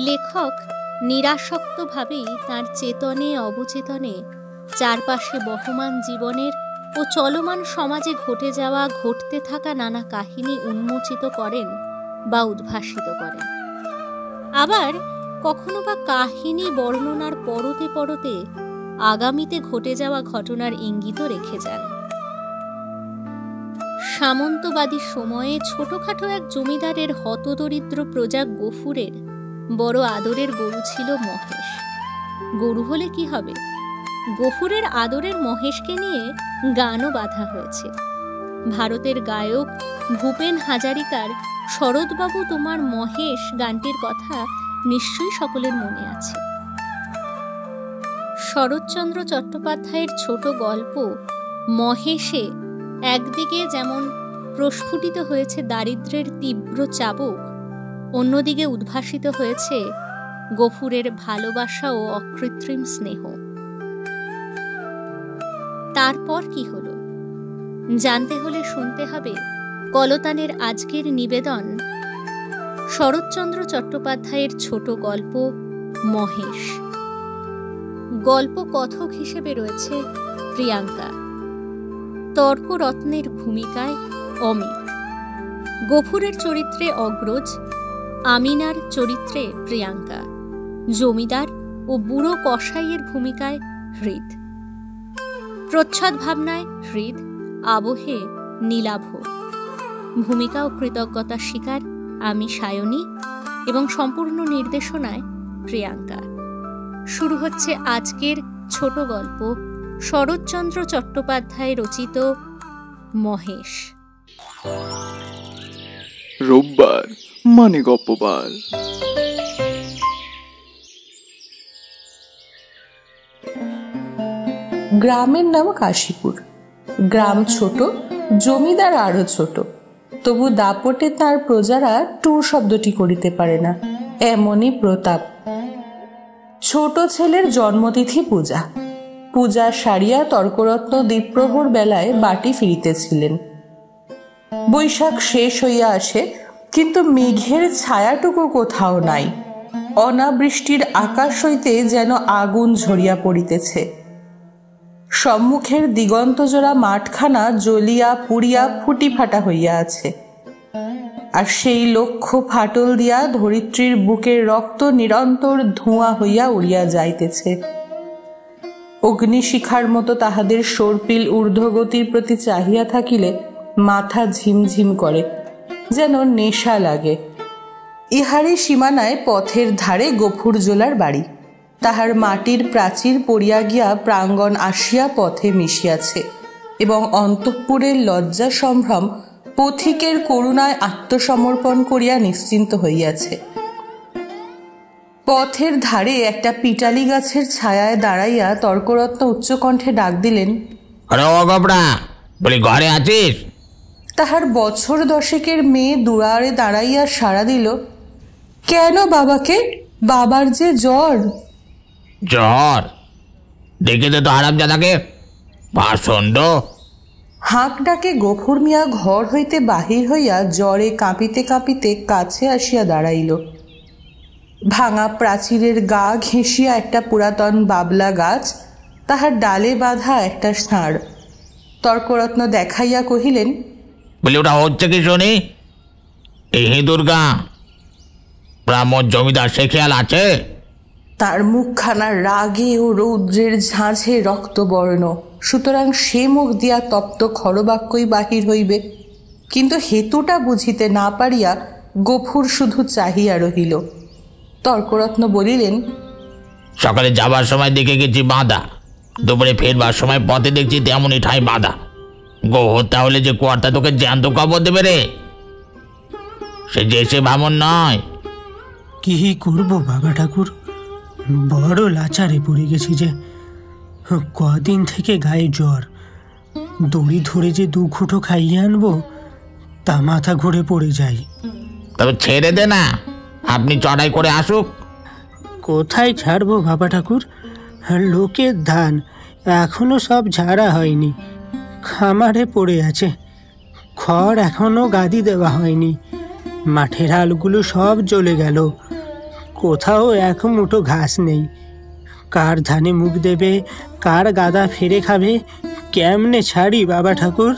লেখক নিরাসক্তভাবেই তাঁর চেতনে অবচেতনে চারপাশে বহমান জীবনের ও চলমান সমাজে ঘটে যাওয়া ঘটতে থাকা নানা কাহিনী উন্মোচিত করেন বা উদ্ভাসিত করেন। আবার কখনো বা কাহিনী বর্ণনার পরতে পরতে আগামীতে ঘটে যাওয়া ঘটনার ইঙ্গিতও রেখে যান। সামন্তবাদী সময়ে ছোটখাটো এক জমিদারের হতদরিদ্র প্রজা গফুরের বড় আদরের গরু ছিল মহেশ। গরু হলে কি হবে, গফুরের আদরের মহেশকে নিয়ে গানও বাঁধা হয়েছে। ভারতের গায়ক ভূপেন হাজারিকার শরৎবাবু তোমার মহেশ গানটির কথা নিশ্চয়ই সকলের মনে আছে। শরৎচন্দ্র চট্টোপাধ্যায়ের ছোট গল্প মহেশে একদিকে যেমন প্রস্ফুটিত হয়েছে দারিদ্র্যের তীব্র চাবুক, অন্যদিকে উদ্ভাসিত হয়েছে গফুরের ভালোবাসা ও অকৃত্রিম স্নেহ। তারপর কি হলো জানতে হলে শুনতে হবে কলতানের আজকের নিবেদন, শরৎচন্দ্র চট্টোপাধ্যায়ের ছোট গল্প মহেশ। গল্প কথক হিসেবে রয়েছে প্রিয়াঙ্কা, তর্করত্নের ভূমিকায় অমিত, গফুরের চরিত্রে অগ্রজ, আমিনার চরিত্রে প্রিয়াঙ্কা, জমিদার ও বুড়ো কসাইয়ের ভূমিকায় হৃদ, প্রচ্ছদ ভাবনায় হৃদ, আবহে নীলাভ, ভূমিকা ও কৃতজ্ঞতার শিকার আমি সায়নী এবং সম্পূর্ণ নির্দেশনায় প্রিয়াঙ্কা। শুরু হচ্ছে আজকের ছোট গল্প শরৎচন্দ্র চট্টোপাধ্যায় রচিত মহেশ। রোববার মানে গপ্পবার। গ্রামের নাম কাশীপুর। গ্রাম ছোট, জমিদার আরো ছোট, তবু দাপটে তার প্রজারা টুর শব্দটি করিতে পারে না, এমনই প্রতাপ। ছোট ছেলের জন্মতিথি পূজা। পূজা সারিয়া তর্করত্ন দ্বীপ্রহর বেলায় বাটি ফিরিতেছিলেন। বৈশাখ শেষ হইয়া আসে, কিন্তু মেঘের ছায়াটুকু কোথাও নাই। অনাবৃষ্টির আকাশ হইতে যেন আগুন ঝরিয়া পড়িতেছে। সম্মুখের দিগন্তজোড়া মাঠখানা জ্বলিয়া পুড়িয়া ফুটি ফাটা হইয়া আছে, আর সেই লক্ষ্য ফাটল দিয়া ধরিত্রীর বুকের রক্ত নিরন্তর ধোঁয়া হইয়া উড়িয়া যাইতেছে। অগ্নিশিখার মতো তাহাদের সর্পিল ঊর্ধ্বগতির প্রতি চাহিয়া থাকিলে মাথা ঝিমঝিম করে, যেন নেশা লাগে। ইহারই সীমানায় পথের ধারে গফুরজোলার বাড়ি। তাহার মাটির প্রাচীর পড়িয়া গিয়া প্রাঙ্গণ আসিয়া পথে মিশিয়াছে, এবং অন্তঃপুরের লজ্জা সম্ভ্রম পথিকের করুণায় আত্মসমর্পণ করিয়া নিশ্চিন্ত হইয়াছে। পথের ধারে একটা পিটালি গাছের ছায়ায় দাঁড়াইয়া তর্করত্ন উচ্চকণ্ঠে ডাক দিলেন, ঘরে আছিস? তাহার বছর দশেকের মেয়ে দুয়ারে দাঁড়াইয়া সাড়া দিল, কেন বাবাকে? বাবার যে জ্বর। জ্বর? দেখে তো হারামজাদাকে পাষণ্ড। হাঁক ডাকে গফুর মিয়া ঘর হইতে বাহির হইয়া জ্বরে কাঁপিতে কাঁপিতে কাছে আসিয়া দাঁড়াইল। ভাঙা প্রাচীরের গা ঘেঁষিয়া একটা পুরাতন বাবলা গাছ, তাহার ডালে বাঁধা একটা ষাঁড়। তর্করত্ন দেখাইয়া কহিলেন, বলে ওটা হচ্ছে কি শুনি? এই দুর্গা ব্রাহ্মণ জমিদার সে খেয়াল আছে? তার মুখখানা রাগে ও রৌদ্রের ঝাঁঝে রক্তবর্ণ, সুতরাং সে মুখ দিয়া তপ্ত খরবাক্যই বাহির হইবে। কিন্তু হেতুটা বুঝিতে না পারিয়া গফুর শুধু চাহিয়া রহিল। তর্করত্ন বলিলেন, সকালে যাবার সময় দেখে গেছি বাঁধা, দুপুরে ফেরবার সময় পথে দেখছি তেমনই ঠাঁই বাঁধা। গো হত্যা হলে যে কোয়ারটা তোকে জ্যান্ত খবর দেবে রে, সে যে সে ভামন নয়। কি করবো বাবা ঠাকুর, বড় লাচারে পড়ে গেছি যে। কদিন থেকে গায়ে জ্বর, দড়ি ধরে যে 2 ঘুঁটো খাইয়ে আনবো তা মাথা ঘুরে পড়ে যাই। তবে ছেড়ে দে না, আপনি চড়াই করে আসুক। কোথায় ছাড়বো বাবা ঠাকুর? লোকের ধান এখনো সব ঝাড়া হয়নি, খামারে পড়ে আছে। খড় এখনো গাদি দেওয়া হয়নি। মাঠের হালগুলো সব জ্বলে গেল। কোথাও এক মুঠো ঘাস নেই। কার ধানে মুখ দেবে, কার গাদা ফেরে খাবে, কেমনে ছাড়ি বাবা ঠাকুর?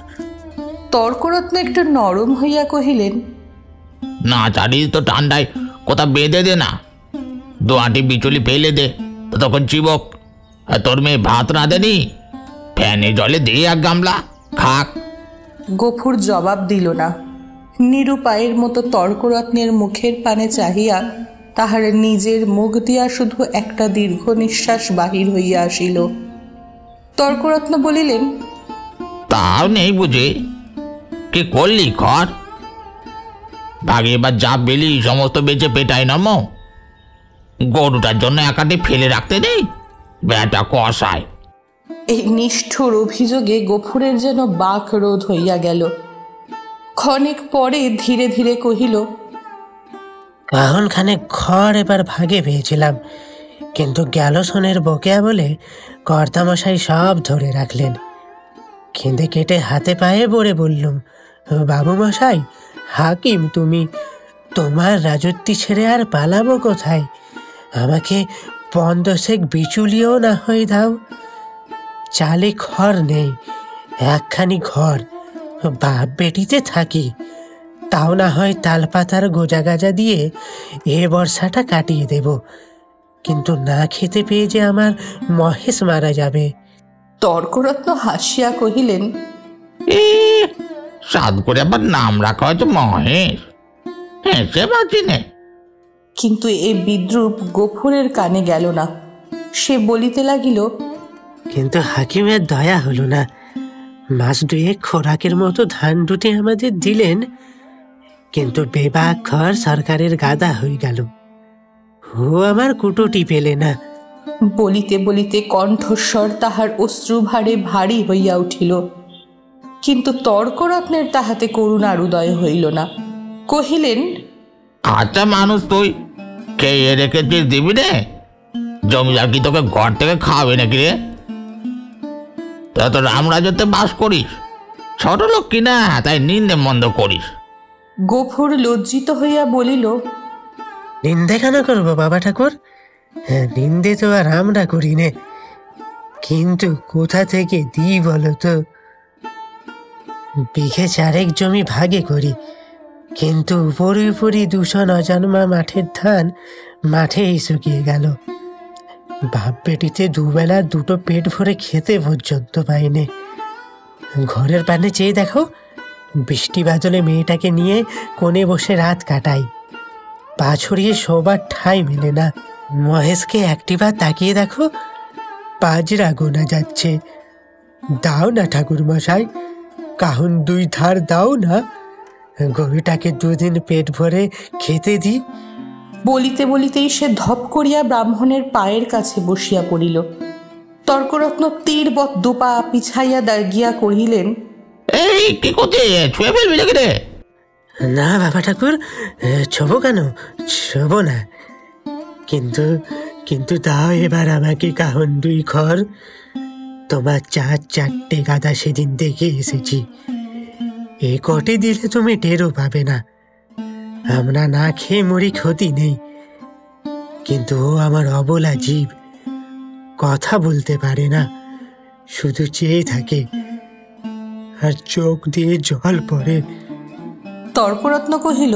তর্করত্ন একটু নরম হইয়া কহিলেন, না ছাড়িস তো ঠান্ডায় কোথা বেঁধে দে না, দোয়াটি বিচুলি ফেলে দে, তো তখন চিবক। আর তোর মেয়ে ভাত রাঁধেনি, ফ্যানে জলে দিয়ে এক গামলা খাক। গফুর জবাব দিল না। নিরুপায়ের মতো তর্করত্নের মুখের পানে চাহিয়া তাহার নিজের মুখ দিয়া শুধু একটা দীর্ঘ নিঃশ্বাস বাহির হইয়া আসিল। তর্করত্ন বলিলেন, তাও নেই বুঝে, কি করলি খড়? ভাগে এবার যা পেলি সমস্ত বেঁচে পেটাই নাম। গরুটার জন্য একাটি ফেলে রাখতে নেই, বেটা কষায়। এই নিষ্ঠুর অভিযোগে গফুরের যেন বাক রোধ হইয়া গেল। ক্ষণিক পরে ধীরে ধীরে কহিল, খানে খড় এবার ভাগে পেয়েছিলাম, কিন্তু গেল সোনের বকেয়া বলে কর্তামশাই সব ধরে রাখলেন। খিদে কেটে হাতে পায়ে পড়ে বললুম, বাবু মশাই, হাকিম তুমি, তোমার রাজত্বি ছেড়ে আর পালাবো কোথায়? আমাকে ৫-১০ বিচুলিও না হয়ে দাও। চালে খড় নেই, একখানি ঘর, বাপ বেটিতে থাকি, তাও না হয় তালপাতার গোজা গাজা দিয়ে এ বর্ষাটা কাটিয়ে দেব, কিন্তু না খেতে পেয়ে যে আমার মহেশ মারা যাবে। তর্করত্ন হাসিয়া কহিলেন, সাদ করে আবার নাম রাখা হয়তো মহেশ, হেসে বাঁচি নে। কিন্তু এ বিদ্রূপ গফুরের কানে গেল না। সে বলিতে লাগিল, কিন্তু হাকিমের দয়া হলো না। মাস ২ খোরাকের মতো ধান রুটি আমাদের দিলেন, কিন্তু বেবাক্ষর সরকারের গাদা হয়ে গেল। ও আমার কুটোটি পেলে না। বলিতে বলিতে কণ্ঠস্বর তাহার অশ্রুভারে ভারী হইয়া উঠিল। কিন্তু তর্করত্নের তাহাতে করুণার উদয় হইল না। কহিলেন, আচ্ছা মানুষ তুই, খেয়ে রেখেছিস দিবি রে? জমিদার কি তোকে ঘর থেকে খাওয়াবে নাকি রে? তোরা তো রামরাজত্বে বাস করিস, ছোট লোক কিনা, তাই নিন্দে মন্দ করিস। গফুর লজ্জিত হইয়া বলিল, নিন্দে কেন করবো বাবা ঠাকুর? নিন্দে তো আর আমরা করি নে, কিন্তু কোথা থেকে দিই বলো তো? বিঘে ৪ জমি ভাগে করি, কিন্তু উপরে উপরই ২০০ অজন্মা মাঠের ধান মাঠেই শুকিয়ে গেল। বাপ বেটিতে দুবেলা দুটো পেট ভরে খেতে পর্যন্ত পাইনে। ঘরের পানে চেয়ে দেখো, বৃষ্টি বাদলে মেয়েটাকে নিয়ে কোণে বসে রাত কাটাই, পা ছড়িয়ে শোবার ঠাঁই মেলে না। মহেশকে একটিবার তাকিয়ে দেখো, পাজরা গোনা যাচ্ছে। দাও না ঠাকুর মশাই, কাহুন ২ ধার দাও না, গরুটাকে ২ দিন পেট ভরে খেতে দি। বলিতে বলিতেই সে ধপ করিয়া ব্রাহ্মণের পায়ের কাছে বসিয়া পড়িল। তর্করত্ন তীরবৎ ২ পা পিছাইয়া গিয়া কহিলেন, এই কি করছিস? ছুঁয়ে ফেলবি নাকি রে? না বাবা ঠাকুর, ছোবো কেন? ছোবো না, কিন্তু কিন্তু তাও এবার আমাকে কাহন ২ খড়। তোমার ৪টে গাদা সেদিন দেখে এসেছি, এ কটি দিলে তুমি টেরও পাবে না। আমরা না খেয়ে মরি, ক্ষতি নেই, কিন্তু ও আমার অবলা জীব, কথা বলতে পারে না, শুধু চেয়ে থাকে, আর চোখ দিয়ে জল পড়ে। তর্করত্ন কহিল,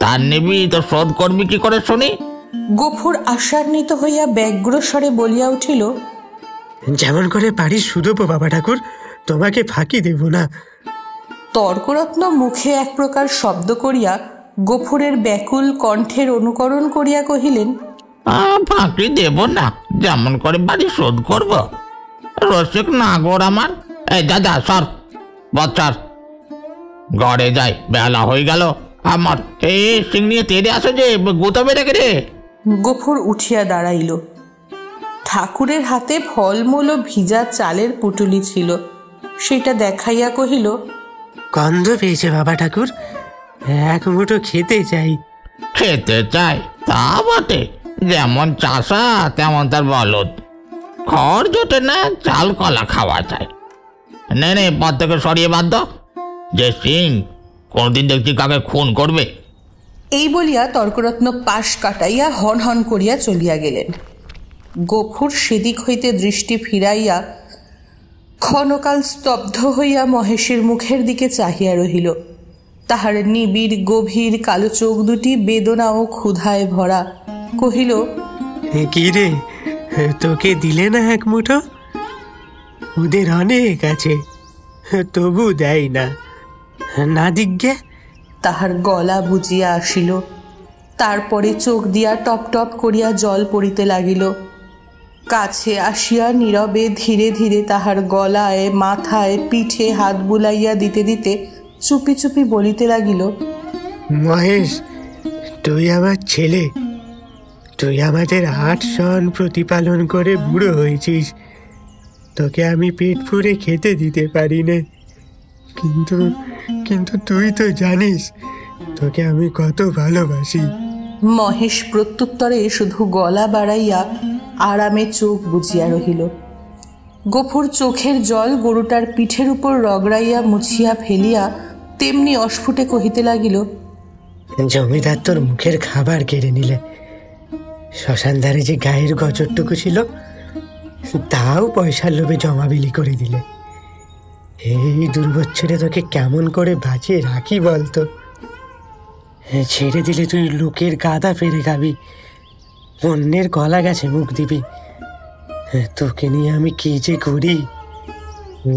তার নিবি তো শোধ করবি কি করে শুনি? গফুর আশান্বিত হইয়া ব্যগ্র স্বরে বলিয়া উঠিল, যেমন করে পারি শুধোবো বাবা ঠাকুর, তোমাকে ফাঁকি দেব না। তর্করত্ন মুখে এক প্রকার শব্দ করিয়া গফুরের ব্যাকুল কণ্ঠের অনুকরণ করিয়া কহিলেন, ফাঁকি দেব না, যেমন করে বাড়ি শোধ করব। রসিক নাগর আমার, এই যা যা সর বচ্চার ঘরে যাই, বেলা হয়ে গেল আমার। এই সিং নিয়ে তেড়ে আসো যে গুতাবে রেখে রে। গফুর উঠিয়া দাঁড়াইল। ঠাকুরের হাতে ফলমূল ও ভিজা চালের পুটুলি ছিল, সেটা দেখাইয়া কহিল, গন্ধ পেয়েছে বাবা ঠাকুর, এক মুঠো খেতে চাই। খেতে চাই তা বটে, যেমন চাষা তেমন তার বলদ। খড় জোটে না, চাল কলা খাওয়া যায়। নে নে, পথ থেকে সরিয়ে বাদ দাও। যে সিং কোনদিন দেখছি কাকে খুন করবে। এই বলিয়া তর্করত্ন পাশ কাটাইয়া হন হন করিয়া চলিয়া গেলেন। গফুর সেদিক হইতে দৃষ্টি ফিরাইয়া ক্ষণকাল স্তব্ধ হইয়া মহেশের মুখের দিকে চাহিয়া রহিল। তাহার নিবিড় গভীর কালো চোখ দুটি বেদনা ও ক্ষুধায় ভরা। কহিল, কি রে, তোকে দিলে না এক মুঠো? ওদের অনেক আছে, তবু দেয় না। না দিগ্গে। তাহার গলা বুঝিয়া আসিল। তারপরে চোখ দিয়া টপ টপ করিয়া জল পড়িতে লাগিল। কাছে আসিয়া নীরবে ধীরে ধীরে তাহার গলায়, মাথায়, পিঠে হাত বুলাইয়া দিতে দিতে চুপি চুপি বলিতে লাগিল, মহেশ, তুই আমার ছেলে। তুই আমাদের 8 সন প্রতিপালন করে বুড়ো হয়েছিস। তোকে আমি পেট পুরে খেতে দিতে পারি না, কিন্তু কিন্তু তুই তো জানিস তোকে আমি কত ভালোবাসি। মহেশ প্রত্যুত্তরে শুধু গলা বাড়াইয়া আরামে চোখ বুজিয়া রহিল। গফুর চোখের জল গরুটার পিঠের উপর রগড়াইয়া মুছিয়া ফেলিয়া তেমনি অস্ফুটে কহিতে লাগিল, জমিদার তোর মুখের খাবার কেড়ে নিলে। শ্মশানধারে যে গায়ের গজরটুকু ছিল তাও পয়সার লোভে জমাবিলি করে দিলে। এই দুর্বচ্ছরে তোকে কেমন করে বাঁচিয়ে রাখি বলতো? ছেড়ে দিলে তুই লোকের গাদা ফেরে খাবি, অন্যের গলা গাছে মুখ দিবি। তোকে নিয়ে আমি কি যে করি,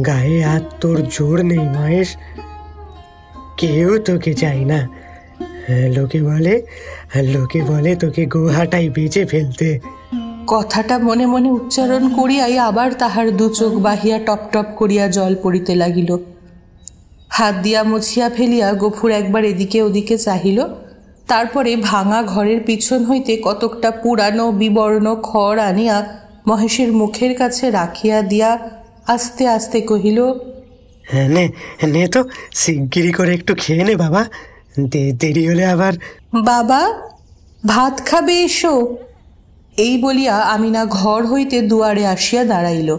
গায়ে আর তোর জোর নেই মহেশ। কেউ তোকে চাই না। লোকে বলে তোকে গোহাটাই বেঁচে ফেলতে। কথাটা মনে মনে উচ্চারণ করিয়াই আবার তাহার দু চোখ বাহিয়া টপ টপ করিয়া জল পড়িতে লাগিল। হাত দিয়া মুছিয়া ফেলিয়া গফুর একবার এদিকে ওদিকে চাহিল। তারপরে ভাঙা ঘরের পিছন হইতে কতকটা পুরানো বিবর্ণ খড় আনিয়া মহেশের মুখের কাছে রাখিয়া দিয়া আস্তে আস্তে কহিল, নে নে তো, শিগগিরি করে একটু খেয়ে নে বাবা, দেরি হলে আবার। বাবা, ভাত খাবে এসো। এই বলিয়া আমিনা ঘর হইতে দুয়ারে আসিয়া দাঁড়াইল।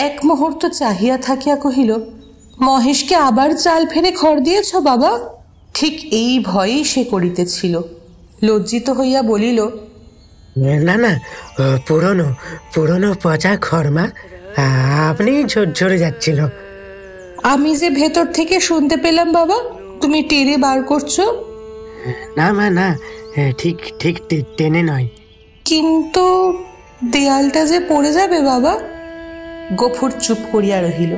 এক মুহূর্ত চাহিয়া থাকিয়া কহিল, মহেশকে আবার চাল ফেলে খড় দিয়েছ বাবা? ঠিক এই ভয়েই সে করিতেছিল। লজ্জিত হইয়া বলিল, না না, পুরনো পচা খড়মা, আপনি ঝরে যাচ্ছিল। আমি যে ভেতর থেকে শুনতে পেলাম বাবা, তুমি টেনে বার করছো। না মা না, ঠিক ঠিক টেনে নয়। কিন্তু দেয়ালটা যে পড়ে যাবে বাবা। গফুর চুপ করিয়া রহিল।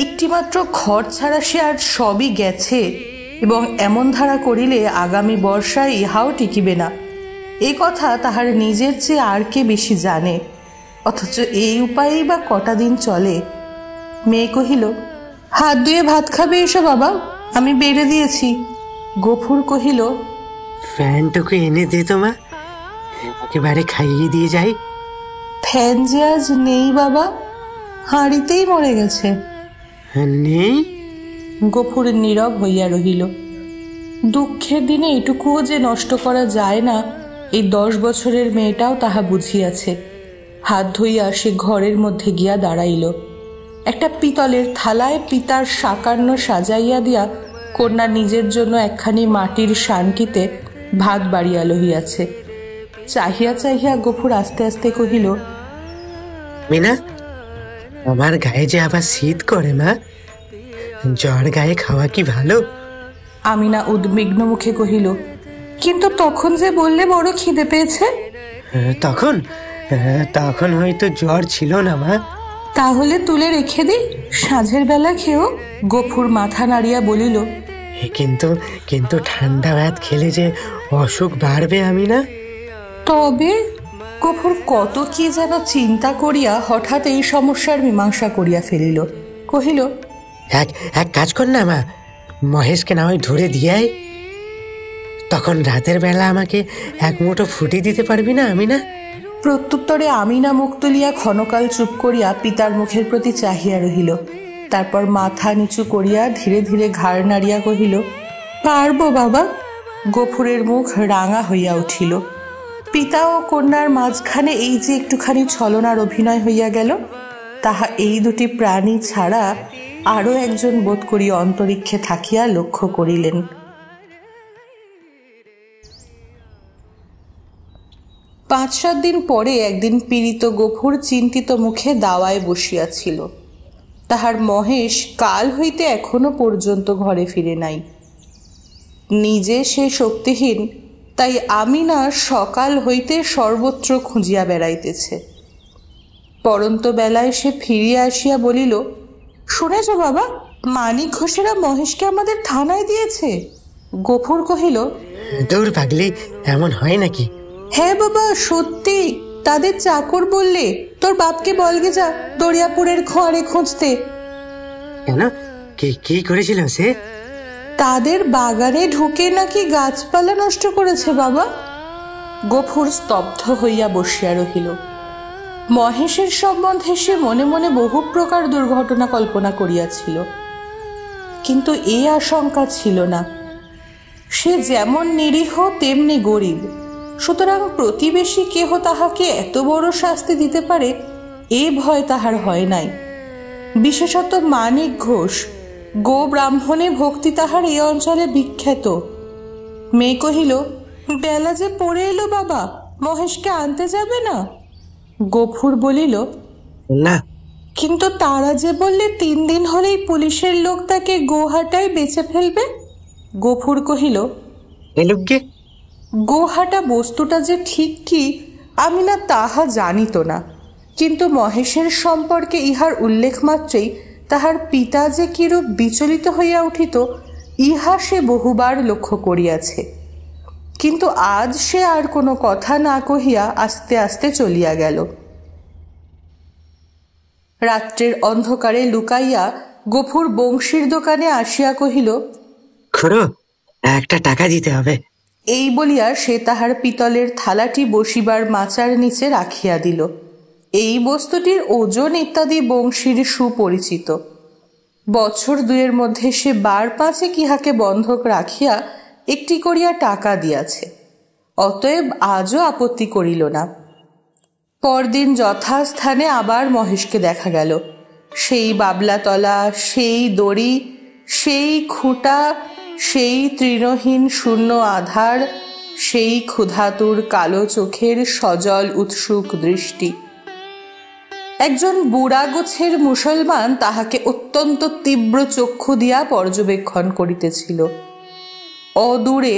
একটিমাত্র খড় ছাড়া সে আর সবই গেছে, এবং এমন ধারা করিলে আগামী বর্ষায় ইহাও টিকিবে না। এই কথা তাহার নিজের চেয়ে আর কে বেশি জানে, অথচ এই উপায়েই বা কটা দিন চলে। মেয়ে কহিল, হাত ধুয়ে ভাত খাবে এসো বাবা, আমি বেড়ে দিয়েছি। গফুর কহিল, ফ্যানটুকু এনে দে তো মা, একেবারে খাইয়ে দিয়ে যাই। ফ্যান যে আজ নেই বাবা, হাঁড়িতেই মরে গেছে। নেই? গফুর নীরব হইয়া রহিল। দুঃখের দিনে এটুকুও যে নষ্ট করা যায় না, এই 10 বছরের মেয়েটাও তাহা বুঝিয়াছে। হাত ধুইয়া সে ঘরের মধ্যে গিয়া দাঁড়াইল। একটা পিতলের থালায় পিতার সাকান্ন সাজাইয়া দিয়া কন্যা নিজের জন্য একখানি মাটির শানকিতে ভাত বাড়িয়া লহিয়াছে। চাহিয়া চাহিয়া গফুর আস্তে আস্তে কহিল, মিনা, আমার গায়ে যে আবার শীত করে মা, জ্বর গায়ে খাওয়া কি ভালো? আমিনা উদ্বিগ্ন মুখে কহিল, কিন্তু তখন যে বললে বড় খিদে পেয়েছে। তখন হয়তো জ্বর ছিল না মা। তাহলে তুলে রেখে দিই, সাঁঝের বেলা খেও। গফুর মাথা নাড়িয়া বলিল, কিন্তু ঠান্ডা ভাত খেলে যে অসুখ বাড়বে আমিনা। তবে গফুর কত কি যেন চিন্তা করিয়া হঠাৎ এই সমস্যার মীমাংসা করিয়া ফেলিল। কহিল, এক কাজ কর না মা, মহেশকে না হয় ধরে দিয়াই, তখন রাতের বেলা আমাকে এক মুঠো ফুটি দিতে পারবি না আমিনা? প্রত্যুত্তরে আমিনা মুখ তুলিয়া ক্ষণকাল চুপ করিয়া পিতার মুখের প্রতি চাহিয়া রহিল। তারপর মাথা নিচু করিয়া ধীরে ধীরে ঘাড় নাড়িয়া কহিল, পারবো বাবা। গফুরের মুখ রাঙা হইয়া উঠিল। পিতা ও কন্যার মাঝখানে এই যে একটুখানি ছলনার অভিনয় হইয়া গেল, তাহা এই দুটি প্রাণী ছাড়া আরও একজন বোধ করি অন্তরিক্ষে থাকিয়া লক্ষ্য করিলেন। পাঁচ সাত দিন পরে একদিন পীড়িত গফুর চিন্তিত মুখে দাওয়ায় বসিয়াছিল। তাহার মহেশ কাল হইতে এখনো পর্যন্ত ঘরে ফিরে নাই। নিজে সে শক্তিহীন, তাই আমিনা সকাল হইতে সর্বত্র খুঁজিয়া বেড়াইতেছে। পরন্ত বেলায় সে ফিরিয়া আসিয়া বলিল, শুনেছ বাবা, মানিক ঘোষেরা মহেশকে আমাদের থানায় দিয়েছে। গফুর কহিল, দৌড় পাগলি, এমন হয় নাকি? হ্যাঁ বাবা, সত্যি। তাদের চাকর বললে তোর বাপকে বলগে যা দরিয়াপুরের খোয়ারে খুঁজতে। কেন, কি করেছিল সে? তাদের বাগানে ঢুকে নাকি গাছপালা নষ্ট করেছে বাবা। গফুর স্তব্ধ হইয়া বসিয়া রহিল। মহেশের সম্বন্ধে সে মনে মনে বহু প্রকার দুর্ঘটনা কল্পনা করিয়াছিল, কিন্তু এই আশঙ্কা ছিল না। সে যেমন নিরীহ তেমনি গরিব, সুতরাং প্রতিবেশী কেহ তাহাকে এত বড় শাস্তি দিতে পারে এ ভয় তাহার হয় নাই। বিশেষত মানিক ঘোষ, গো ব্রাহ্মণে ভক্তি তাহার এই অঞ্চলে বিখ্যাত। মেয়ে কহিল, বেলা যে পড়ে এলো বাবা, মহেশকে আনতে যাবে না? গফুর বলিল, না। কিন্তু তারা যে বললে 3 দিন হলেই পুলিশের লোক তাকে গোহাটায় বেচে ফেলবে। গফুর কহিল, এলুকগে গোহাটা বস্তুটা যে ঠিক কি আমি না তাহা জানিত না, কিন্তু মহেশের সম্পর্কে ইহার উল্লেখ মাত্রেই তাহার পিতা যে কিরূপ বিচলিত হইয়া উঠিত ইহা সে বহুবার লক্ষ্য করিয়াছে। কিন্তু আজ সে আর কোনো কথা না কহিয়া আস্তে আস্তে চলিয়া গেল। রাত্রের অন্ধকারে লুকাইয়া গফুর বংশীর দোকানে আসিয়া কহিল, খুড়ো, একটা টাকা দিতে হবে। এই বলিয়া সে তাহার পিতলের থালাটি বসিবার মাচার নিচে রাখিয়া দিল। এই বস্তুটির ওজন ইত্যাদি বংশীর সুপরিচিত। বছর 2 মধ্যে সে 5 ইহাকে বন্ধক রাখিয়া একটি করিয়া টাকা দিয়াছে, অতএব আজও আপত্তি করিল না। পরদিন যথাস্থানে আবার মহেশকে দেখা গেল। সেই বাবলাতলা, সেই দড়ি, সেই খুঁটা, সেই তৃণহীন শূন্য আধার, সেই ক্ষুধাতুর কালো চোখের সজল উৎসুক দৃষ্টি। একজন বুড়া গোছের মুসলমান তাহাকে অত্যন্ত তীব্র চক্ষু দিয়া পর্যবেক্ষণ করিতেছিল। অদূরে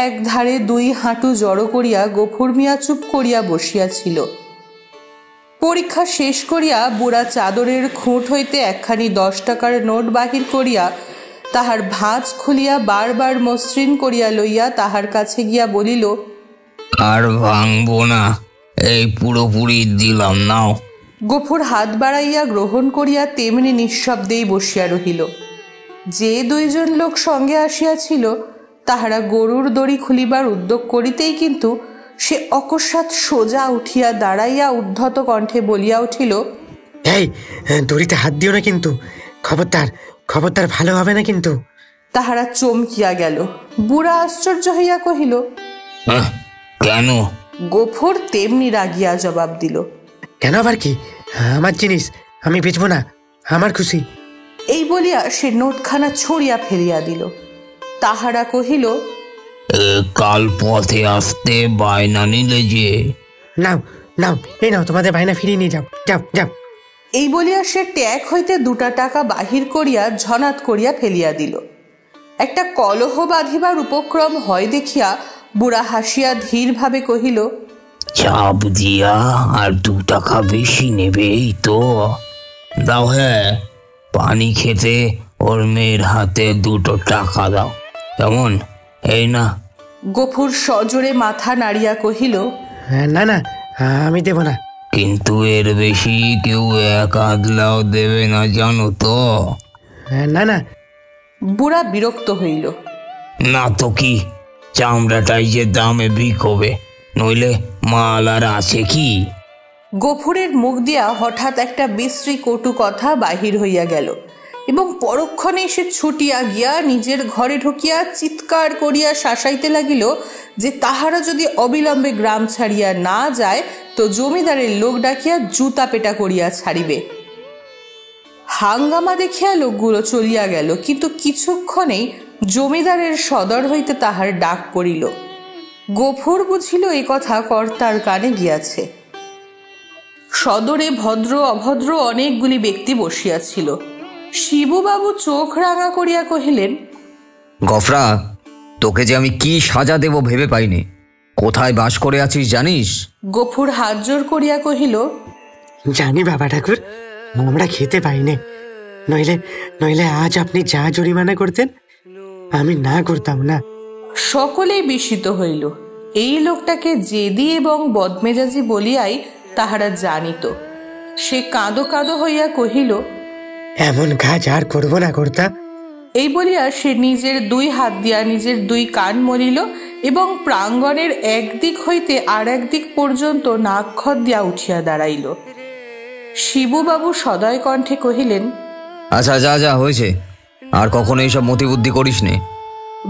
এক ধারে 2 হাঁটু জড়ো করিয়া গফুর মিয়া চুপ করিয়া বসিয়াছিল। পরীক্ষা শেষ করিয়া বুড়া চাদরের খুঁট হইতে একখানি 10 টাকার নোট বাহির করিয়া তাহার ভাঁজ খুলিয়া বারবার মসৃণ করিয়া লইয়া তাহার কাছে গিয়া বলিল, আর ভাঙবো না, এই পুরোপুরি দিলাম, নাও। গফুর হাত বাড়াইয়া গ্রহণ করিয়া তেমনি নিঃশব্দেই বসিয়া রহিল। যে 2 জন লোক সঙ্গে আসিয়াছিল তাহারা গরুর দড়ি খুলিবার উদ্যোগ করিতেই কিন্তু সে অকস্মাৎ সোজা উঠিয়া দাঁড়াইয়া উদ্ধত কণ্ঠে বলিয়া উঠিল, এই দড়িতে হাত দিও না কিন্তু, খবরদার খবরদার, ভালো হবে না কিন্তু। তাহারা চমকিয়া গেল। বুড়া আশ্চর্য হইয়া কহিল, কেন? গফুর তেমনি রাগিয়া জবাব দিল, কেন আবার কি? আমার জিনিস, আমি বেচবো না, আমার খুশি। এই বলিয়া সে নোটখানা ছড়িয়া ফেলিয়া দিল। তাহারা কহিল, কাল পথে আসতে বায়না নিলে যে। নাও নাও, এই নাও, তোমাদের বায়না ফিরিয়ে নিয়ে যাও, যাও যাও। এই বলিয়া সে ট্যাগ হইতে 2টা টাকা বাহির করিয়া ঝনাত করিয়া ফেলিয়া দিল। একটা কলহ বাঁধিবার উপক্রম হয় দেখিয়া বুড়া হাসিয়া ধীরভাবে কহিল, চাপ দিয়া আর 2 টাকা বেশি নেবে, এই তো দাও। হ্যাঁ, পানি খেতে ওর মেয়ের হাতে 2 টাকা দাও, কেমন? এই না। গফুর সজোরে মাথা নাড়িয়া কহিল, না না, আমি দেব না। কিন্তু এর বেশি কেউ 1 আধলাও দেবে না, জানো তো? না না। বুড়া বিরক্ত হইল। না তো কি, চামড়াটাই যে দামে বিকবে, নইলে মাল আর আছে কি? গফুরের মুখ দিয়া হঠাৎ একটা বিশ্রী কটু কথা বাহির হইয়া গেল এবং পরক্ষণে সে ছুটিয়া গিয়া নিজের ঘরে ঢুকিয়া চিৎকার করিয়া শাসাইতে লাগিল যে তাহারা যদি অবিলম্বে গ্রাম ছাড়িয়া না যায় তো জমিদারের লোক ডাকিয়া জুতা পেটা করিয়া ছাড়িবে। হাঙ্গামা দেখিয়া লোকগুলো চলিয়া গেল, কিন্তু কিছুক্ষণেই জমিদারের সদর হইতে তাহার ডাক পড়িল। গফুর বুঝিল এই কথা কর্তার কানে গিয়াছে। সদরে ভদ্র অভদ্র অনেকগুলি ব্যক্তি বসিয়াছিল। শিবুবাবু চোখ রাঙা করিয়া কহিলেন, গফরা, তোকে যে আমি কি সাজা দেব ভেবে পাইনি। কোথায় বাস করে আছিস জানিস? গফুর হাত জোর করিয়া কহিল, জানি বাবা ঠাকুর, আমরা খেতে পাইনি, নইলে নইলে আজ আপনি যা জরিমানা করতেন আমি না করতাম না। সকলেই বিস্মিত হইল। এই লোকটাকে জেদি এবং বদমেজাজি বলিয়াই তাহারা জানিত। সে কাঁদো কাঁদো হইয়া কহিল, এমন কাজ আর করব না কর্তা। এই বলিয়া সে নিজের দুই হাত দিয়া নিজের দুই কান মলিল এবং প্রাঙ্গণের একদিক হইতে আর একদিক পর্যন্ত নাকখত দিয়া উঠিয়া দাঁড়াইল। শিবুবাবু সদয় কণ্ঠে কহিলেন, আচ্ছা, যা যা হয়েছে, আর কখনো এইসব মতিবুদ্ধি করিস নে।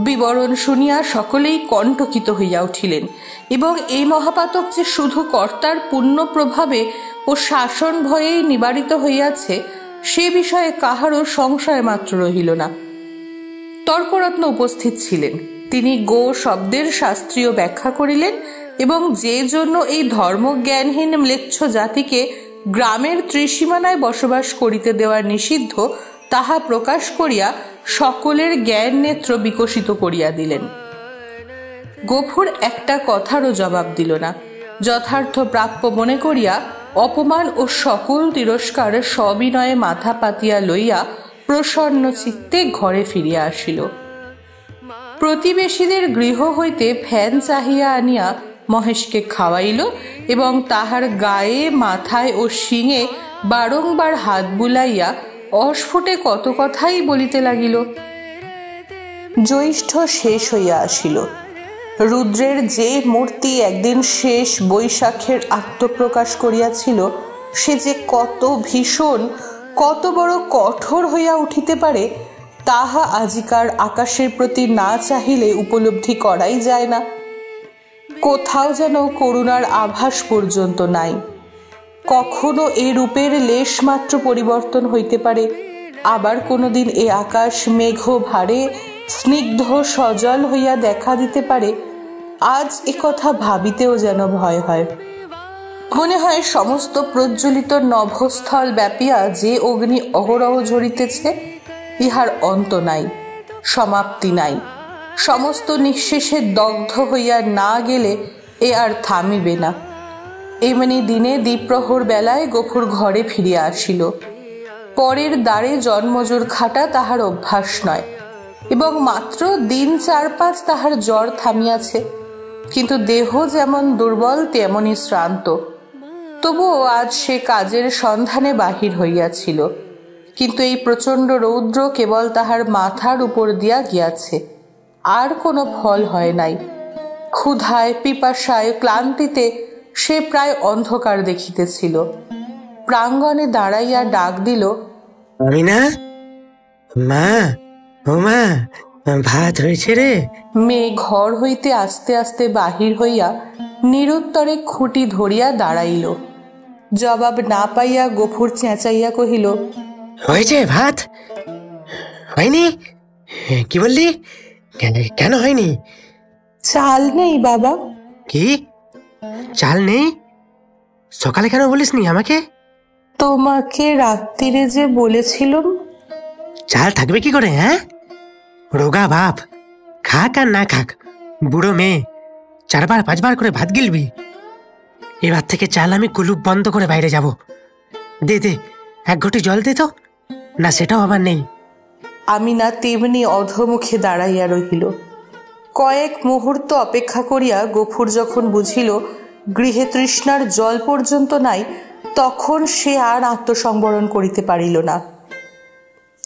বিবরণ শুনিয়া সকলেই কণ্টকিত হইয়া উঠিলেন এবং এই মহাপাতক যে শুধু কর্তার পুণ্য প্রভাবে ও শাসন ভয়েই নিবারিত হইয়াছে সে বিষয়ে কাহারও সংশয় মাত্র রহিল না। তর্করত্ন উপস্থিত ছিলেন। তিনি গো শব্দের শাস্ত্রীয় ব্যাখ্যা করিলেন এবং যে জন্য এই ধর্মজ্ঞানহীন ম্লেচ্ছ জাতিকে গ্রামের ত্রিসীমানায় বসবাস করিতে দেওয়া নিষিদ্ধ তাহা প্রকাশ করিয়া সকলের জ্ঞান নেত্র বিকশিত করিয়া দিলেন। গফুর একটা কথারও জবাব দিল না। যথার্থ প্রাপ্য মনে করিয়া অপমান ও সকল তিরস্কার সবিনয়ে মাথা পাতিয়া লইয়া প্রসন্ন চিত্তে ঘরে ফিরিয়া আসিল। প্রতিবেশীদের গৃহ হইতে ফ্যান চাহিয়া আনিয়া মহেশকে খাওয়াইল এবং তাহার গায়ে, মাথায় ও শিঙে বারংবার হাত বুলাইয়া অস্ফুটে কত কথাই বলিতে লাগিল। জ্যৈষ্ঠ শেষ হইয়া আসিল। রুদ্রের যে মূর্তি একদিন শেষ বৈশাখের আত্মপ্রকাশ করিয়াছিল সে যে কত ভীষণ, কত বড় কঠোর হইয়া উঠিতে পারে তাহা আজিকার আকাশের প্রতি না চাহিলে উপলব্ধি করাই যায় না। কোথাও যেন করুণার আভাস পর্যন্ত নাই। কখনো এ রূপের লেশ মাত্র পরিবর্তন হইতে পারে, আবার কোনোদিন এ আকাশ মেঘ ভারে স্নিগ্ধ সজল হইয়া দেখা দিতে পারে। আজ এ কথা ভাবিতেও যেন ভয় হয়। মনে হয় সমস্ত প্রজ্বলিত নভস্থল ব্যাপিয়া যে অগ্নি অহরহ ঝরিতেছে ইহার অন্ত নাই, সমাপ্তি নাই। সমস্ত নিঃশেষে দগ্ধ হইয়া না গেলে এ আর থামিবে না। এমনি দিনে দ্বিপ্রহর বেলায় গফুর ঘরে ফিরিয়া আসিল। পরের দ্বারে জন্মজোর খাটা তাহার অভ্যাস নয় এবং মাত্র দিন 4-5 তাহার জ্বর থামিয়াছে, কিন্তু দেহ যেমন দুর্বল তেমনই শ্রান্ত। তবুও আজ সে কাজের সন্ধানে বাহির হইয়াছিল, কিন্তু এই প্রচণ্ড রৌদ্র কেবল তাহার মাথার উপর দিয়া গিয়াছে, আর কোনো ফল হয় নাই। ক্ষুধায়, পিপাসায়, ক্লান্তিতে সে প্রায় অন্ধকার দেখিতেছিল। প্রাঙ্গণে দাঁড়াইয়া ডাক দিল, আমি না মা, ও মা, ভাত হয়েছে রে। মেয়ে ঘর হইতে আস্তে আস্তে বাহির হইয়া নিরুত্তরে খুঁটি ধরিয়া দাঁড়াইল। জবাব না পাইয়া গফুর চেঁচাইয়া কহিল, হয়েছে ভাত? হয়নি? কি বললি? কেন হয়নি? চাল নেই বাবা। কি চাল নেই? সকালে কেন বলিসনি আমাকে? তোমাকে রাত্রিরে যে বলেছিলাম। চাল থাকবে কি করে? হ্যাঁ, রোগা বাপ, খাক আর না খাক, বুড়ো মেয়ে 4-5 করে ভাত গিলবি। এবার থেকে চাল আমি কুলুপ বন্ধ করে বাইরে যাব। দে দে, 1 ঘটি জল দে তো। না, সেটাও আমার নেই। আমি না তেমনি অধমুখে দাঁড়াইয়া রহিল। কয়েক মুহূর্ত অপেক্ষা করিয়া গফুর যখন বুঝিল গৃহে তৃষ্ণার জল পর্যন্ত নাই, তখন সে আর আত্মসংবরণ করিতে পারিল না।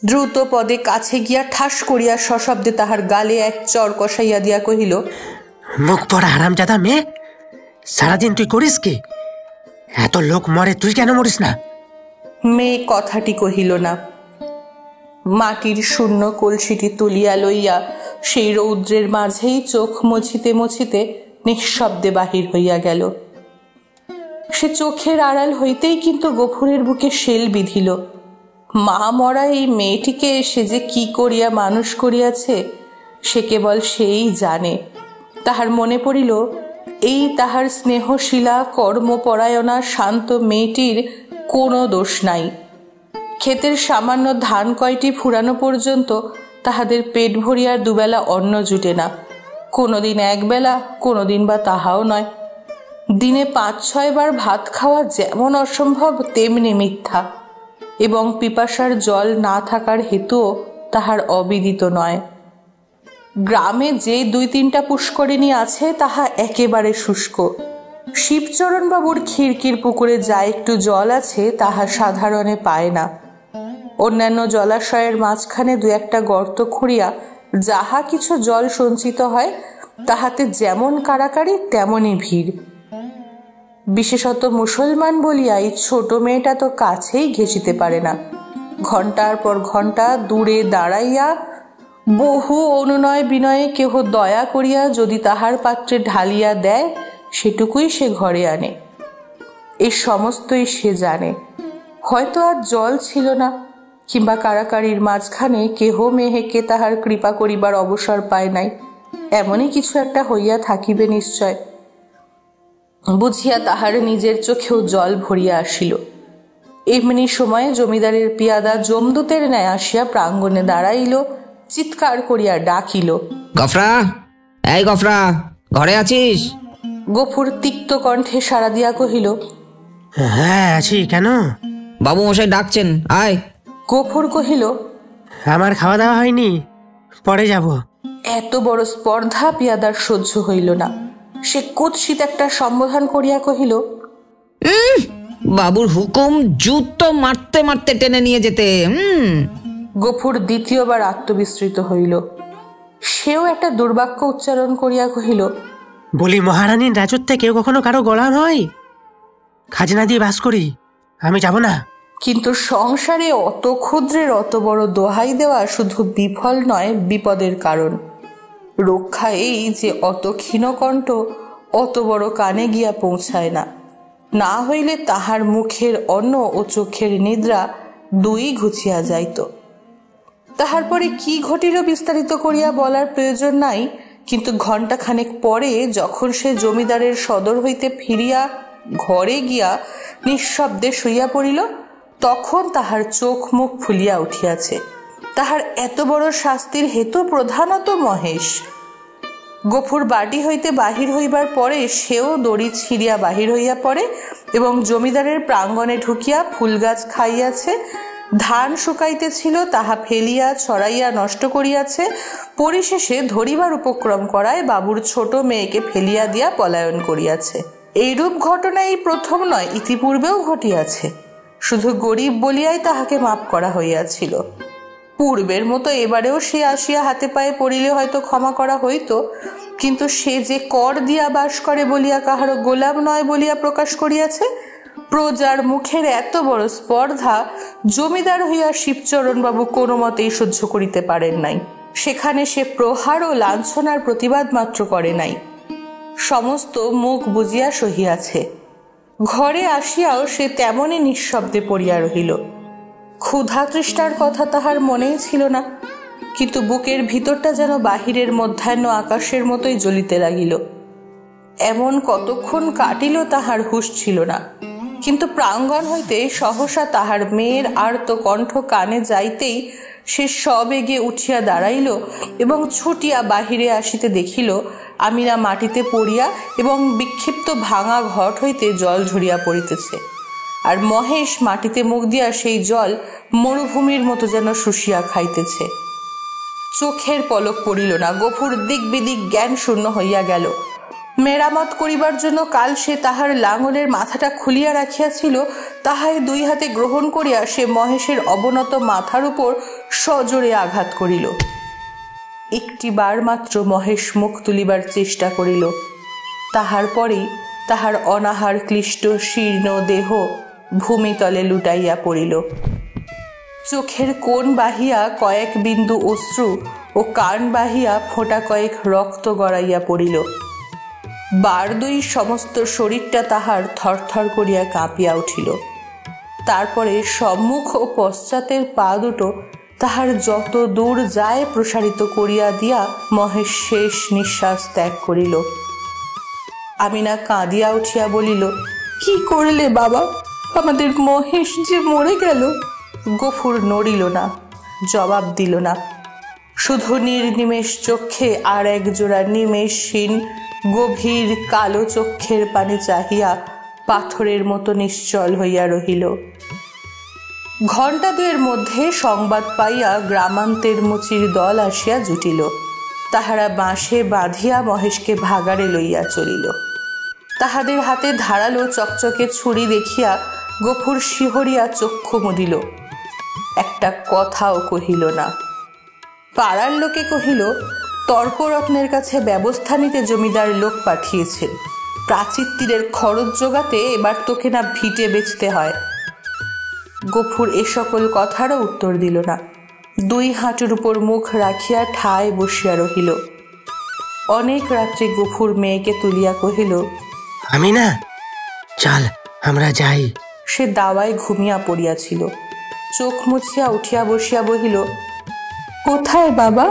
দ্রুত পদে কাছে গিয়া ঠাস করিয়া সশব্দে তাহার গালে এক চর কষাইয়া দিয়া কহিল, মুখ পড়া হারামজাদা মেয়ে, সারাদিন তুই করিস কি? এত লোক মরে, তুই কেন মরিস না? মেয়ে কথাটি কহিল না। মাটির শূন্য কলসিটি তুলিয়া লইয়া সেই রৌদ্রের মাঝেই চোখ মুছিতে মুছিতে নিঃশব্দে বাহির হইয়া গেল। সে চোখের আড়াল হইতেই কিন্তু গফুরের বুকে শেল বিঁধিল। মা মরা এই মেয়েটিকে সে যে কি করিয়া মানুষ করিয়াছে সে কেবল সেই জানে। তাহার মনে পড়িল, এই তাহার স্নেহশীলা কর্মপরায়ণা শান্ত মেয়েটির কোনো দোষ নাই। ক্ষেতের সামান্য ধান কয়টি ফুরানো পর্যন্ত তাহাদের পেট ভরিয়া দুবেলা অন্ন জুটে না, কোনোদিন একবেলা, কোনোদিন বা তাহাও নয়। দিনে 5-6 বার ভাত খাওয়া যেমন অসম্ভব তেমনি মিথ্যা, এবং পিপাসার জল না থাকার হেতুও তাহার অবিদিত নয়। গ্রামে যে 2-3টা পুষ্করিণী আছে তাহা একেবারে শুষ্ক। শিবচরণবাবুর খিড়কির পুকুরে যা একটু জল আছে তাহা সাধারণে পায় না। অন্যান্য জলাশয়ের মাঝখানে 2-একটা গর্ত খুঁড়িয়া যাহা কিছু জল সঞ্চিত হয় তাহাতে যেমন কাড়াকাড়ি তেমনই ভিড়। বিশেষত মুসলমান বলিয়া এই ছোট মেয়েটা তো কাছেই ঘেঁষিতে পারে না। ঘণ্টার পর ঘণ্টা দূরে দাঁড়াইয়া বহু অনুনয় বিনয়ে কেহ দয়া করিয়া যদি তাহার পাত্রে ঢালিয়া দেয় সেটুকুই সে ঘরে আনে। এই সমস্তই সে জানে। হয়তো আর জল ছিল না, কিংবা কাড়াকাড়ির মাঝখানে কেহ মেহেকে তাহার কৃপা করিবার অবসর পায় নাই, এমনই কিছু একটা হইয়া থাকিবে নিশ্চয়। বুঝিয়া তাহার নিজের চোখেও জল ভরিয়া আসিল। এমনি সময়ে জমিদারের পিয়াদা যমদূতের ন্যায় আসিয়া প্রাঙ্গণে দাঁড়াইল, চিৎকার করিয়া ডাকিল, গফরা, এই গফরা, ঘরে আছিস? গফুর তিক্ত কণ্ঠে সাড়া দিয়া কহিল, হ্যাঁ আছি। কেন? বাবু মশাই ডাকছেন, আয়। গফুর কহিল, আমার খাওয়া দাওয়া হয়নি, পরে যাব। এত বড় স্পর্ধা পিয়াদার সহ্য হইল না। সে কুৎসিত একটা সম্বোধন করিয়া কহিল, বাবুর হুকুম, জুতো মারতে মারতে টেনে নিয়ে যেতে। গফুর দ্বিতীয়বার আত্মবিস্মৃত হইল। সেও একটা দুর্বাক্য উচ্চারণ করিয়া কহিল, বলি, মহারানীর রাজত্বে কেউ কখনো কারো গোলাম হয়? খাজনা দিয়ে বাস করি, আমি যাব না। কিন্তু সংসারে অত ক্ষুদ্রের অত বড় দোহাই দেওয়া শুধু বিফল নয়, বিপদের কারণ। রক্ষা এই যে অত ক্ষীণকণ্ঠ অত বড় কানে গিয়া পৌঁছায় না, না হইলে তাহার মুখের অন্ন ও চোখের নিদ্রা দুই ঘুচিয়া যাইত। তাহার পরে কি ঘটিল বিস্তারিত করিয়া বলার প্রয়োজন নাই, কিন্তু ঘণ্টাখানেক পরে যখন সে জমিদারের সদর হইতে ফিরিয়া ঘরে গিয়া নিঃশব্দে শুইয়া পড়িল, তখন তাহার চোখ মুখ ফুলিয়া উঠিয়াছে। তাহার এত বড় শাস্তির হেতু প্রধানত মহেশ। গফুর বাটি হইতে বাহির হইবার পরে সেও দড়ি ছিঁড়িয়া বাহির হইয়া পড়ে এবং জমিদারের প্রাঙ্গণে ঢুকিয়া ফুলগাছ খাইয়াছে, ধান শুকাইতেছিল তাহা ফেলিয়া ছড়াইয়া নষ্ট করিয়াছে, পরিশেষে ধরিবার উপক্রম করায় বাবুর ছোট মেয়েকে ফেলিয়া দিয়া পলায়ন করিয়াছে। এইরূপ ঘটনা এই প্রথম নয়, ইতিপূর্বেও ঘটিয়াছে। শুধু গরিব বলিয়াই তাহাকে মাপ করা হইয়াছিল। পূর্বের মতো এবারেও সে আসিয়া হাতে পায়ে পড়িলে হয়তো ক্ষমা করা হইত, কিন্তু সে যে কর দিয়া বাস করে বলিয়া কাহারও গোলাম নয় বলিয়া প্রকাশ করিয়াছে। প্রজার মুখের এত বড় স্পর্ধা জমিদার হইয়া শিবচরণবাবু কোনো মতেই সহ্য করিতে পারেন নাই। সেখানে সে প্রহার ও লাঞ্ছনার প্রতিবাদ মাত্র করে নাই, সমস্ত মুখ বুজিয়া সহিয়াছে। ঘরে আসিয়াও সে তেমনই নিঃশব্দে পড়িয়া রহিল। ক্ষুধা তৃষ্ণার কথা তাহার মনেই ছিল না, কিন্তু বুকের ভিতরটা যেন বাহিরের মধ্যাহ্ন আকাশের মতোই জ্বলিতে লাগিল। এমন কতক্ষণ কাটিল তাহার হুঁশ ছিল না, কিন্তু প্রাঙ্গণ হইতে সহসা তাহার মেয়ের আর্ত কণ্ঠ কানে যাইতেই সে সবেগে উঠিয়া দাঁড়াইল এবং ছুটিয়া বাহিরে আসিতে দেখিল আমিনা মাটিতে পড়িয়া এবং বিক্ষিপ্ত ভাঙা ঘট হইতে জল ঝরিয়া পড়িতেছে, আর মহেশ মাটিতে মুখ দিয়া সেই জল মরুভূমির মতো যেন শুষিয়া খাইতেছে। চোখের পলক পড়িল না, গফুর দিক বিদিক জ্ঞান শূন্য হইয়া গেল। মেরামত করিবার জন্য কাল সে তাহার লাঙলের মাথাটা খুলিয়া রাখিয়াছিল, তাহাই 2 হাতে গ্রহণ করিয়া সে মহেশের অবনত মাথার উপর সজোরে আঘাত করিল। একটি বার মাত্র মহেশ মুখ তুলিবার চেষ্টা করিল, তাহার পরেই তাহার অনাহার ক্লিষ্ট শীর্ণ দেহ ভূমিতলে লুটাইয়া পড়িল। চোখের কোণ বাহিয়া কয়েক বিন্দু অশ্রু ও কান বাহিয়া ফোঁটা কয়েক রক্ত গড়াইয়া পড়িল। বার দুই সমস্ত শরীরটা তাহার থরথর করিয়া কাঁপিয়া উঠিল। তারপরে সম্মুখ ও পশ্চাতের পা দুটো তাহার যত দূর যায় প্রসারিত করিয়া দিয়া মহেশ শেষ নিঃশ্বাস ত্যাগ করিল। আমিনা কাঁদিয়া উঠিয়া বলিল, কি করলে বাবা, আমাদের মহেশ যে মরে গেল। গফুর নড়িল না, জবাব দিল না, শুধু নির্নিমেষ চক্ষে আর এক জোড়া নিমেষহীন গভীর কালো চক্ষের পানে চাহিয়া পাথরের মতো নিশ্চল হইয়া রহিল। ঘণ্টা দুয়ের মধ্যে সংবাদ পাইয়া গ্রামান্তের মুচির দল আসিয়া জুটিল। তাহারা বাঁশে বাঁধিয়া মহেশকে ভাগাড়ে লইয়া চলিল। তাহাদের হাতে ধারালো চকচকে ছুরি দেখিয়া গফুর শিহরিয়া চক্ষু মুদিল, একটা কথাও কহিল না। পাড়ার লোকে কহিল, তর্করত্নের কাছে ব্যবস্থা নিতে জমিদার লোক পাঠিয়েছেন, প্রাচীর খরচ জোগাতে এবার তোকে না ভিটে বেচতে হয়। গফুর এ সকল কথারও উত্তর দিল না, দুই হাঁটুর উপর মুখ রাখিয়া ঠায় বসিয়া রহিল। অনেক রাত্রে গফুর মেয়েকে তুলিয়া কহিল, আমি না, চল আমরা যাই। সে দাওয়ায় ঘুমিয়া পড়িয়াছিল। চোখ মুছিয়া উঠিয়া বসিয়া বহিল, কোথায় বাবা?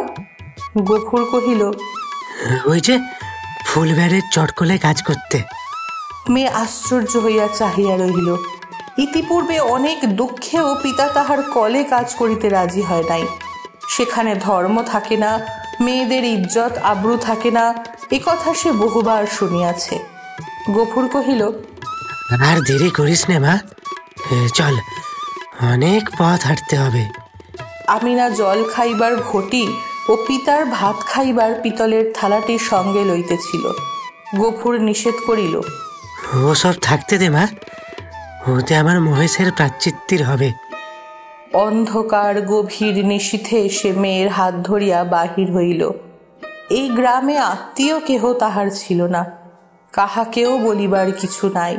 গফুর কহিল, ওই যে ফুলবাড়ির চটকলে কাজ করতে। মেয়ে আশ্চর্য হইয়া চাহিয়া রহিল। ইতিপূর্বে অনেক দুঃখেও পিতা তাহার কলে কাজ করিতে রাজি হয় নাই। সেখানে ধর্ম থাকে না, মেয়েদের ইজ্জত আব্রু থাকে না, এ কথা সে বহুবার শুনিয়াছে। গফুর কহিল, আর দেরি করিস নে মা, চল, অনেক পথ হাঁটতে হবে। আমিনা জল খাইবার ঘটি ও পিতার ভাত খাইবার পিতলের থালাটি সঙ্গে লইতেছিল। গফুর নিষেধ করিল, ওসব থাকতে দে মা, ওতে আমার মহেশের প্রাচিত্তির হবে। অন্ধকার গভীর নিশীথে সে মেয়ের হাত ধরিয়া বাহির হইল। এই গ্রামে আত্মীয় কেহ তাহার ছিল না, কাহাকেও বলিবার কিছু নাই।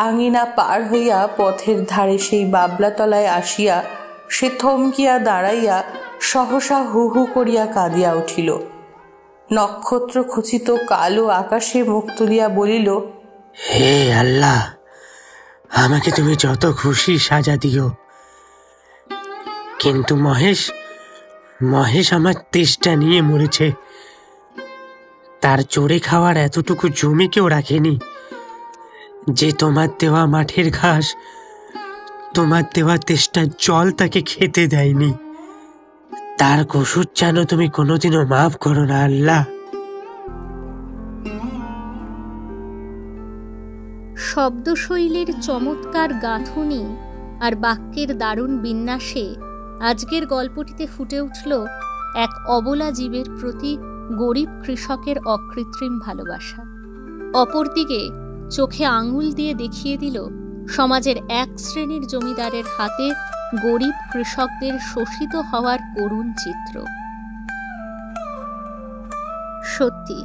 আঙিনা পার হইয়া পথের ধারে সেই বাবলাতলায় আসিয়া সে থমকিয়া দাঁড়াইয়া সহসা হু হু করিয়া কাঁদিয়া উঠিল। নক্ষত্র খচিত কালো আকাশে মুখ তুলিয়া বলিল, হে আল্লাহ, আমাকে তুমি যত খুশি সাজা দিও, কিন্তু মহেশ আমার তেষ্টা নিয়ে মরেছে। তার চড়ে খাওয়ার এতটুকু জমি কেউ রাখেনি। যে তোমার দেওয়া মাঠের ঘাস, তোমার দেওয়া তেষ্টার জল তাকে খেতে দেয়নি। তার কসুর যেন তুমি কোনোদিনও মাফ করো না আল্লাহ। শব্দশৈলীর চমৎকার গাঁথুনি আর বাক্যের দারুণ বিন্যাসে আজকের গল্পটিতে ফুটে উঠল এক অবলা জীবের প্রতি গরিব কৃষকের অকৃত্রিম ভালোবাসা। অপরদিকে চোখে আঙুল দিয়ে দেখিয়ে দিল সমাজের এক শ্রেণীর জমিদারের হাতে গরিব কৃষকদের শোষিত হওয়ার করুণ চিত্র। সত্যি,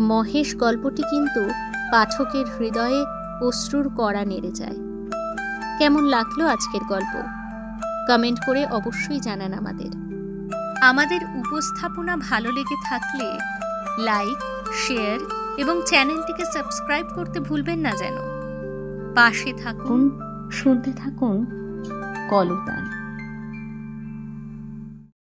মহেশ গল্পটি কিন্তু পাঠকের হৃদয়ে অশ্রুর কড়া নেড়ে যায়। কেমন লাগলো আজকের গল্প? কমেন্ট করে অবশ্যই জানান আমাদের উপস্থাপনা ভালো লেগে থাকলে লাইক, শেয়ার এবং চ্যানেলটিকে সাবস্ক্রাইব করতে ভুলবেন না যেন। পাশে থাকুন, শুনতে থাকুন কলতান।